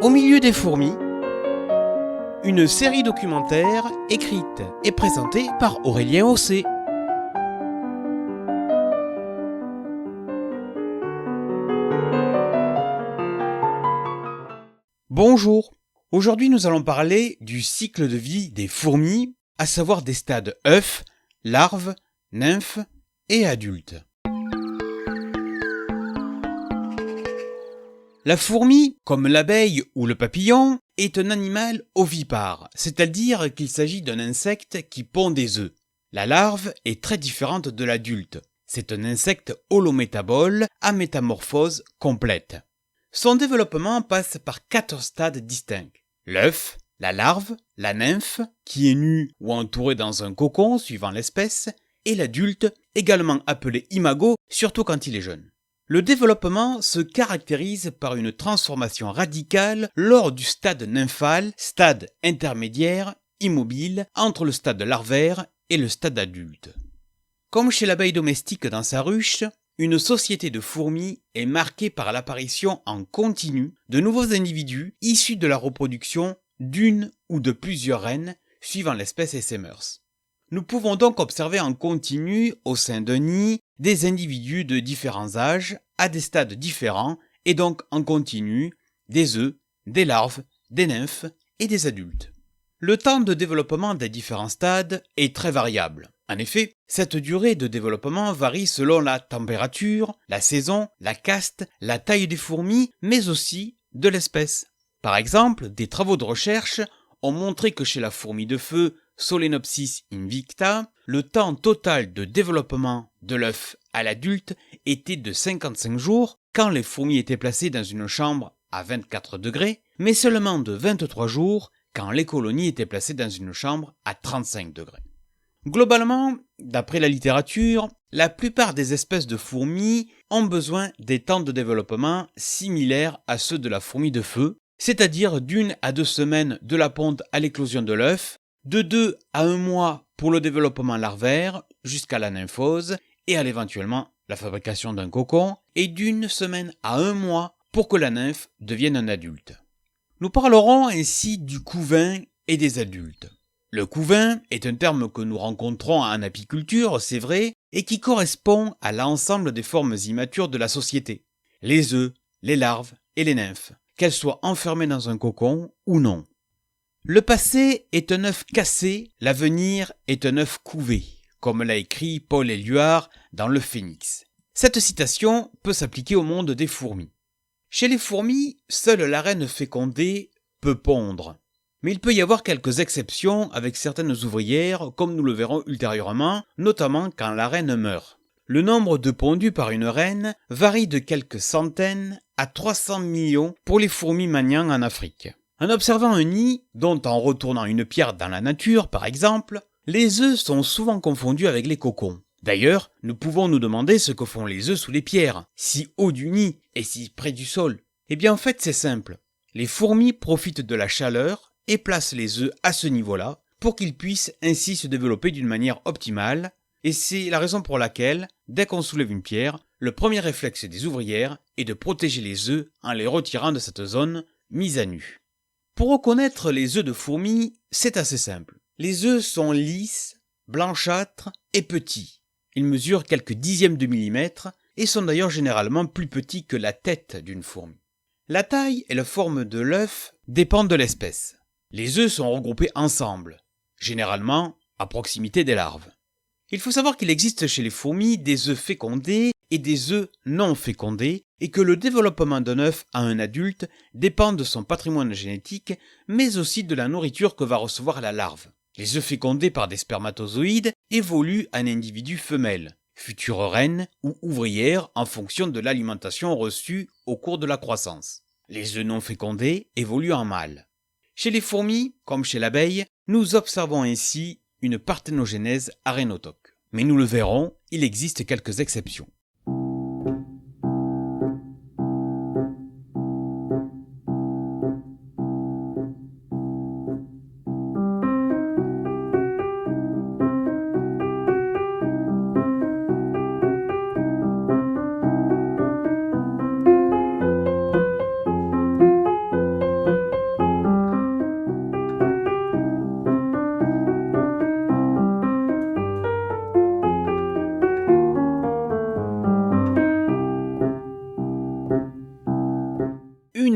Au milieu des fourmis, une série documentaire écrite et présentée par Aurélien Haussé. Bonjour, aujourd'hui nous allons parler du cycle de vie des fourmis, à savoir des stades œufs, larves, nymphes et adultes. La fourmi, comme l'abeille ou le papillon, est un animal ovipare, c'est-à-dire qu'il s'agit d'un insecte qui pond des œufs. La larve est très différente de l'adulte. C'est un insecte holométabole à métamorphose complète. Son développement passe par 4 stades distincts. L'œuf, la larve, la nymphe, qui est nue ou entourée dans un cocon suivant l'espèce, et l'adulte, également appelé imago, surtout quand il est jeune. Le développement se caractérise par une transformation radicale lors du stade nymphal, stade intermédiaire, immobile, entre le stade larvaire et le stade adulte. Comme chez l'abeille domestique dans sa ruche, une société de fourmis est marquée par l'apparition en continu de nouveaux individus issus de la reproduction d'une ou de plusieurs reines, suivant l'espèce et ses mœurs. Nous pouvons donc observer en continu, au sein d'un nid, des individus de différents âges, à des stades différents, et donc en continu, des œufs, des larves, des nymphes et des adultes. Le temps de développement des différents stades est très variable. En effet, cette durée de développement varie selon la température, la saison, la caste, la taille des fourmis, mais aussi de l'espèce. Par exemple, des travaux de recherche ont montré que chez la fourmi de feu Solenopsis invicta, le temps total de développement de l'œuf à l'adulte était de 55 jours quand les fourmis étaient placées dans une chambre à 24 degrés, mais seulement de 23 jours quand les colonies étaient placées dans une chambre à 35 degrés. Globalement, d'après la littérature, la plupart des espèces de fourmis ont besoin des temps de développement similaires à ceux de la fourmi de feu, c'est-à-dire d'1 à 2 semaines de la ponte à l'éclosion de l'œuf, de 2 à 1 mois pour le développement larvaire jusqu'à la nymphose et à éventuellement la fabrication d'un cocon, et d'1 semaine à 1 mois pour que la nymphe devienne un adulte. Nous parlerons ainsi du couvain et des adultes. Le couvain est un terme que nous rencontrons en apiculture, c'est vrai, et qui correspond à l'ensemble des formes immatures de la société. Les œufs, les larves et les nymphes, qu'elles soient enfermées dans un cocon ou non. Le passé est un œuf cassé, l'avenir est un œuf couvé, comme l'a écrit Paul Éluard dans Le Phénix. Cette citation peut s'appliquer au monde des fourmis. Chez les fourmis, seule la reine fécondée peut pondre. Mais il peut y avoir quelques exceptions avec certaines ouvrières, comme nous le verrons ultérieurement, notamment quand la reine meurt. Le nombre de pondus par une reine varie de quelques centaines à 300 millions pour les fourmis manians en Afrique. En observant un nid, dont en retournant une pierre dans la nature par exemple, les œufs sont souvent confondus avec les cocons. D'ailleurs, nous pouvons nous demander ce que font les œufs sous les pierres, si haut du nid et si près du sol. Eh bien en fait c'est simple, les fourmis profitent de la chaleur et placent les œufs à ce niveau-là pour qu'ils puissent ainsi se développer d'une manière optimale, et c'est la raison pour laquelle, dès qu'on soulève une pierre, le premier réflexe des ouvrières est de protéger les œufs en les retirant de cette zone mise à nu. Pour reconnaître les œufs de fourmis, c'est assez simple. Les œufs sont lisses, blanchâtres et petits. Ils mesurent quelques dixièmes de millimètre et sont d'ailleurs généralement plus petits que la tête d'une fourmi. La taille et la forme de l'œuf dépendent de l'espèce. Les œufs sont regroupés ensemble, généralement à proximité des larves. Il faut savoir qu'il existe chez les fourmis des œufs fécondés et des œufs non fécondés, et que le développement d'un œuf à un adulte dépend de son patrimoine génétique, mais aussi de la nourriture que va recevoir la larve. Les œufs fécondés par des spermatozoïdes évoluent en individus femelles, futures reines ou ouvrières en fonction de l'alimentation reçue au cours de la croissance. Les œufs non fécondés évoluent en mâles. Chez les fourmis, comme chez l'abeille, nous observons ainsi une parthénogénèse arénotoque. Mais nous le verrons, il existe quelques exceptions.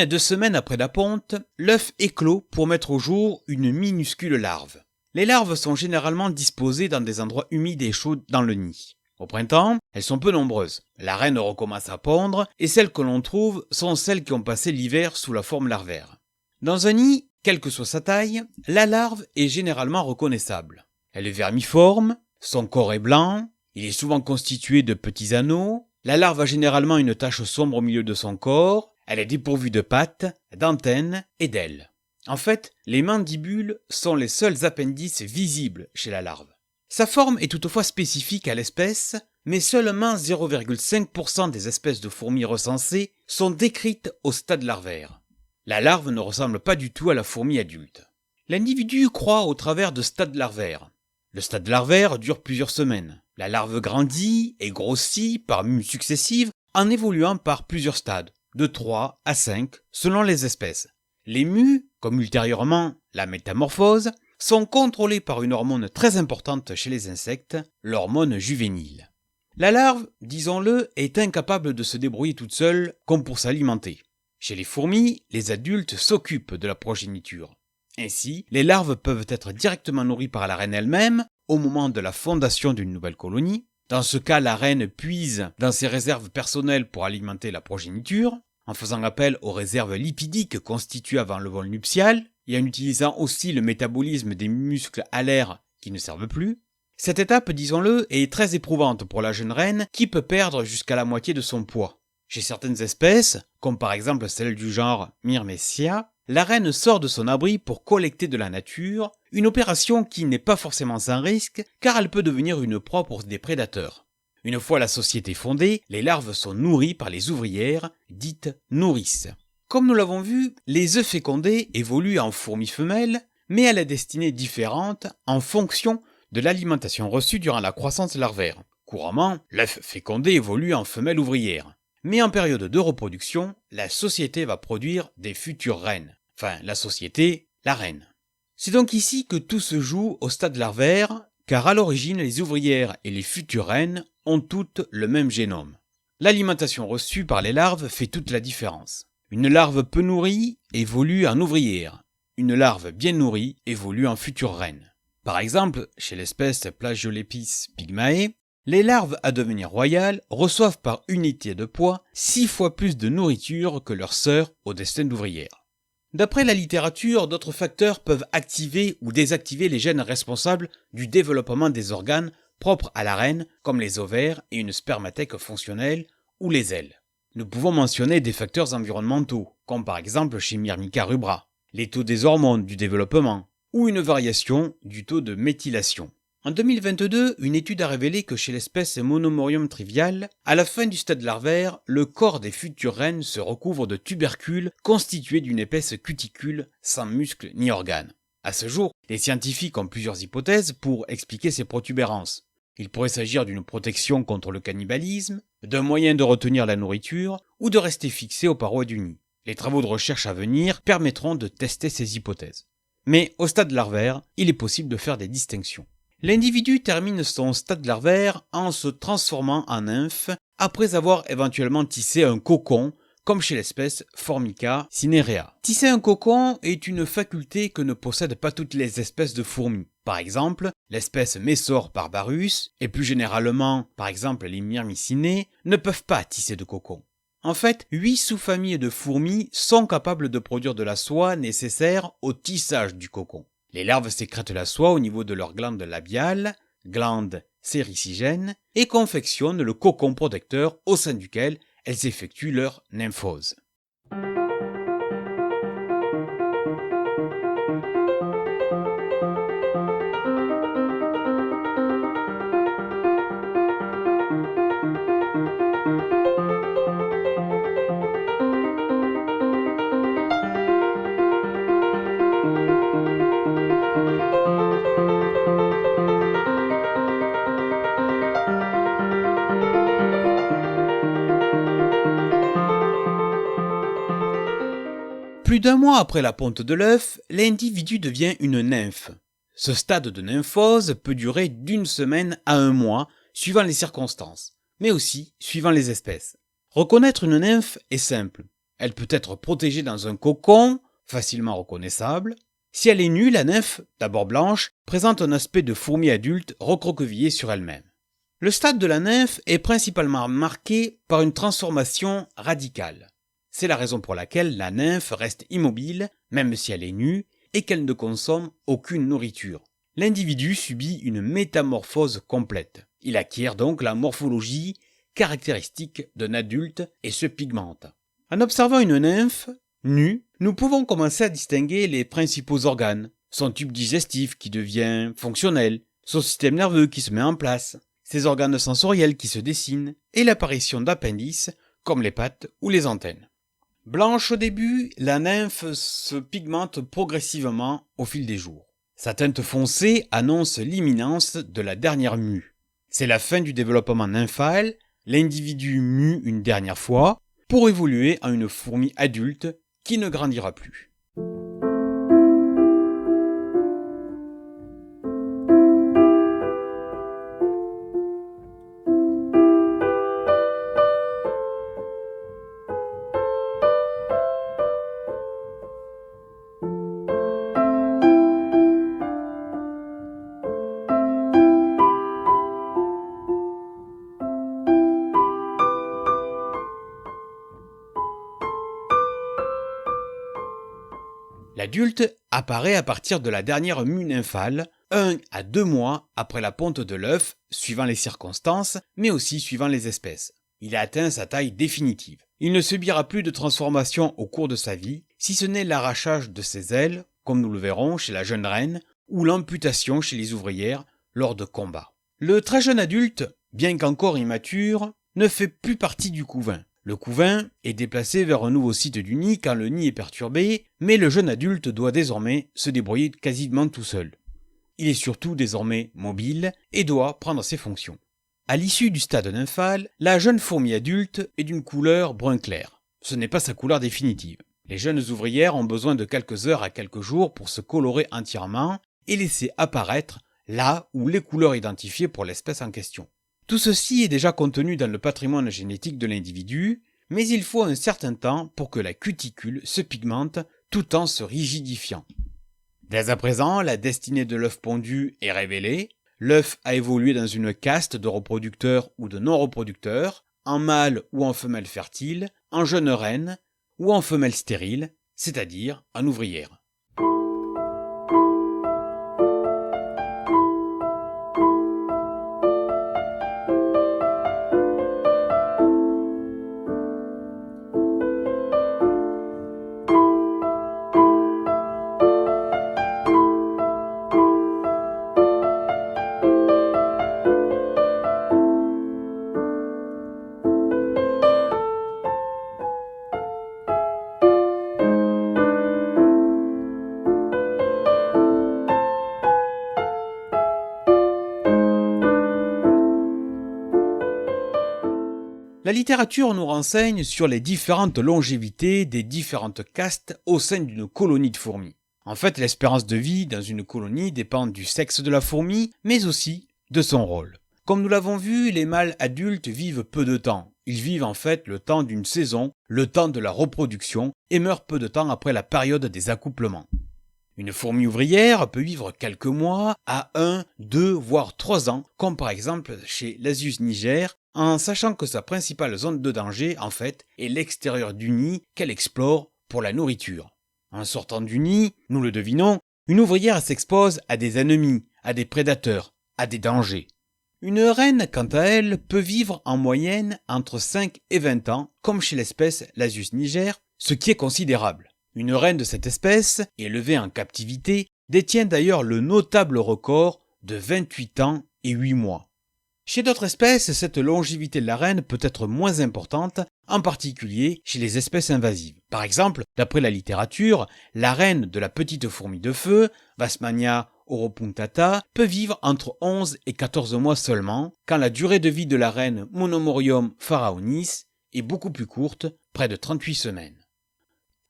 à 2 semaines après la ponte, l'œuf éclot pour mettre au jour une minuscule larve. Les larves sont généralement disposées dans des endroits humides et chauds dans le nid. Au printemps, elles sont peu nombreuses. La reine recommence à pondre et celles que l'on trouve sont celles qui ont passé l'hiver sous la forme larvaire. Dans un nid, quelle que soit sa taille, la larve est généralement reconnaissable. Elle est vermiforme, son corps est blanc, il est souvent constitué de petits anneaux, la larve a généralement une tache sombre au milieu de son corps, elle est dépourvue de pattes, d'antennes et d'ailes. En fait, les mandibules sont les seuls appendices visibles chez la larve. Sa forme est toutefois spécifique à l'espèce, mais seulement 0,5% des espèces de fourmis recensées sont décrites au stade larvaire. La larve ne ressemble pas du tout à la fourmi adulte. L'individu croît au travers de stades larvaires. Le stade larvaire dure plusieurs semaines. La larve grandit et grossit par mues successives en évoluant par plusieurs stades, de 3 à 5 selon les espèces. Les mues, comme ultérieurement la métamorphose, sont contrôlées par une hormone très importante chez les insectes, l'hormone juvénile. La larve, disons-le, est incapable de se débrouiller toute seule comme pour s'alimenter. Chez les fourmis, les adultes s'occupent de la progéniture. Ainsi, les larves peuvent être directement nourries par la reine elle-même au moment de la fondation d'une nouvelle colonie. Dans ce cas, la reine puise dans ses réserves personnelles pour alimenter la progéniture, en faisant appel aux réserves lipidiques constituées avant le vol nuptial, et en utilisant aussi le métabolisme des muscles alaires qui ne servent plus. Cette étape, disons-le, est très éprouvante pour la jeune reine qui peut perdre jusqu'à la moitié de son poids. Chez certaines espèces, comme par exemple celle du genre Myrmecia, la reine sort de son abri pour collecter de la nature, une opération qui n'est pas forcément sans risque car elle peut devenir une proie pour des prédateurs. Une fois la société fondée, les larves sont nourries par les ouvrières, dites nourrices. Comme nous l'avons vu, les œufs fécondés évoluent en fourmis femelles, mais à la destinée différente en fonction de l'alimentation reçue durant la croissance larvaire. Couramment, l'œuf fécondé évolue en femelle ouvrière. Mais en période de reproduction, la société va produire des futures reines. Enfin, la société, la reine. C'est donc ici que tout se joue au stade larvaire, car à l'origine, les ouvrières et les futures reines ont toutes le même génome. L'alimentation reçue par les larves fait toute la différence. Une larve peu nourrie évolue en ouvrière. Une larve bien nourrie évolue en future reine. Par exemple, chez l'espèce Plagiolepis pygmae, les larves à devenir royales reçoivent par unité de poids 6 fois plus de nourriture que leurs sœurs au destin d'ouvrière. D'après la littérature, d'autres facteurs peuvent activer ou désactiver les gènes responsables du développement des organes propres à la reine, comme les ovaires et une spermathèque fonctionnelle ou les ailes. Nous pouvons mentionner des facteurs environnementaux, comme par exemple chez Myrmica rubra, les taux des hormones du développement, ou une variation du taux de méthylation. En 2022, une étude a révélé que chez l'espèce Monomorium trivial, à la fin du stade larvaire, le corps des futures reines se recouvre de tubercules constitués d'une épaisse cuticule sans muscles ni organes. À ce jour, les scientifiques ont plusieurs hypothèses pour expliquer ces protubérances. Il pourrait s'agir d'une protection contre le cannibalisme, d'un moyen de retenir la nourriture ou de rester fixé aux parois du nid. Les travaux de recherche à venir permettront de tester ces hypothèses. Mais au stade larvaire, il est possible de faire des distinctions. L'individu termine son stade larvaire en se transformant en nymphe après avoir éventuellement tissé un cocon, comme chez l'espèce Formica cinerea. Tisser un cocon est une faculté que ne possèdent pas toutes les espèces de fourmis. Par exemple, l'espèce Messor barbarus et plus généralement, par exemple les Myrmicinées, ne peuvent pas tisser de cocon. En fait, 8 sous-familles de fourmis sont capables de produire de la soie nécessaire au tissage du cocon. Les larves sécrètent la soie au niveau de leur glande labiale, glande séricigène, et confectionnent le cocon protecteur au sein duquel elles effectuent leur nymphose. Plus d'un mois après la ponte de l'œuf, l'individu devient une nymphe. Ce stade de nymphose peut durer d'1 semaine à 1 mois, suivant les circonstances, mais aussi suivant les espèces. Reconnaître une nymphe est simple. Elle peut être protégée dans un cocon, facilement reconnaissable. Si elle est nue, la nymphe, d'abord blanche, présente un aspect de fourmi adulte recroquevillée sur elle-même. Le stade de la nymphe est principalement marqué par une transformation radicale. C'est la raison pour laquelle la nymphe reste immobile, même si elle est nue, et qu'elle ne consomme aucune nourriture. L'individu subit une métamorphose complète. Il acquiert donc la morphologie caractéristique d'un adulte et se pigmente. En observant une nymphe nue, nous pouvons commencer à distinguer les principaux organes, son tube digestif qui devient fonctionnel, son système nerveux qui se met en place, ses organes sensoriels qui se dessinent, et l'apparition d'appendices comme les pattes ou les antennes. Blanche au début, la nymphe se pigmente progressivement au fil des jours. Sa teinte foncée annonce l'imminence de la dernière mue. C'est la fin du développement nymphal, l'individu mue une dernière fois pour évoluer en une fourmi adulte qui ne grandira plus. L'adulte apparaît à partir de la dernière mue nymphale, 1 à 2 mois après la ponte de l'œuf, suivant les circonstances, mais aussi suivant les espèces. Il a atteint sa taille définitive. Il ne subira plus de transformation au cours de sa vie, si ce n'est l'arrachage de ses ailes, comme nous le verrons chez la jeune reine, ou l'amputation chez les ouvrières lors de combats. Le très jeune adulte, bien qu'encore immature, ne fait plus partie du couvain. Le couvain est déplacé vers un nouveau site du nid quand le nid est perturbé, mais le jeune adulte doit désormais se débrouiller quasiment tout seul. Il est surtout désormais mobile et doit prendre ses fonctions. À l'issue du stade nymphal, la jeune fourmi adulte est d'une couleur brun clair. Ce n'est pas sa couleur définitive. Les jeunes ouvrières ont besoin de quelques heures à quelques jours pour se colorer entièrement et laisser apparaître là où les couleurs identifiées pour l'espèce en question. Tout ceci est déjà contenu dans le patrimoine génétique de l'individu, mais il faut un certain temps pour que la cuticule se pigmente tout en se rigidifiant. Dès à présent, la destinée de l'œuf pondu est révélée. L'œuf a évolué dans une caste de reproducteurs ou de non-reproducteurs, en mâle ou en femelle fertile, en jeune reine ou en femelle stérile, c'est-à-dire en ouvrière. La littérature nous renseigne sur les différentes longévités des différentes castes au sein d'une colonie de fourmis. En fait, l'espérance de vie dans une colonie dépend du sexe de la fourmi, mais aussi de son rôle. Comme nous l'avons vu, les mâles adultes vivent peu de temps. Ils vivent en fait le temps d'une saison, le temps de la reproduction, et meurent peu de temps après la période des accouplements. Une fourmi ouvrière peut vivre quelques mois à 1, 2, voire 3 ans, comme par exemple chez l'Asius niger, en sachant que sa principale zone de danger, en fait, est l'extérieur du nid qu'elle explore pour la nourriture. En sortant du nid, nous le devinons, une ouvrière s'expose à des ennemis, à des prédateurs, à des dangers. Une reine, quant à elle, peut vivre en moyenne entre 5 et 20 ans, comme chez l'espèce l'Asius niger, ce qui est considérable. Une reine de cette espèce, élevée en captivité, détient d'ailleurs le notable record de 28 ans et 8 mois. Chez d'autres espèces, cette longévité de la reine peut être moins importante, en particulier chez les espèces invasives. Par exemple, d'après la littérature, la reine de la petite fourmi de feu, Vasmania oropunctata, peut vivre entre 11 et 14 mois seulement, quand la durée de vie de la reine Monomorium pharaonis est beaucoup plus courte, près de 38 semaines.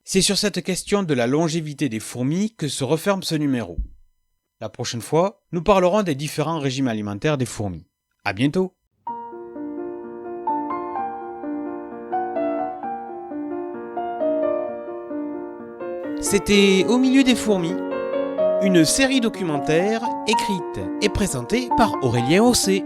C'est sur cette question de la longévité des fourmis que se referme ce numéro. La prochaine fois, nous parlerons des différents régimes alimentaires des fourmis. À bientôt! C'était Au milieu des fourmis, une série documentaire écrite et présentée par Aurélien Haussé.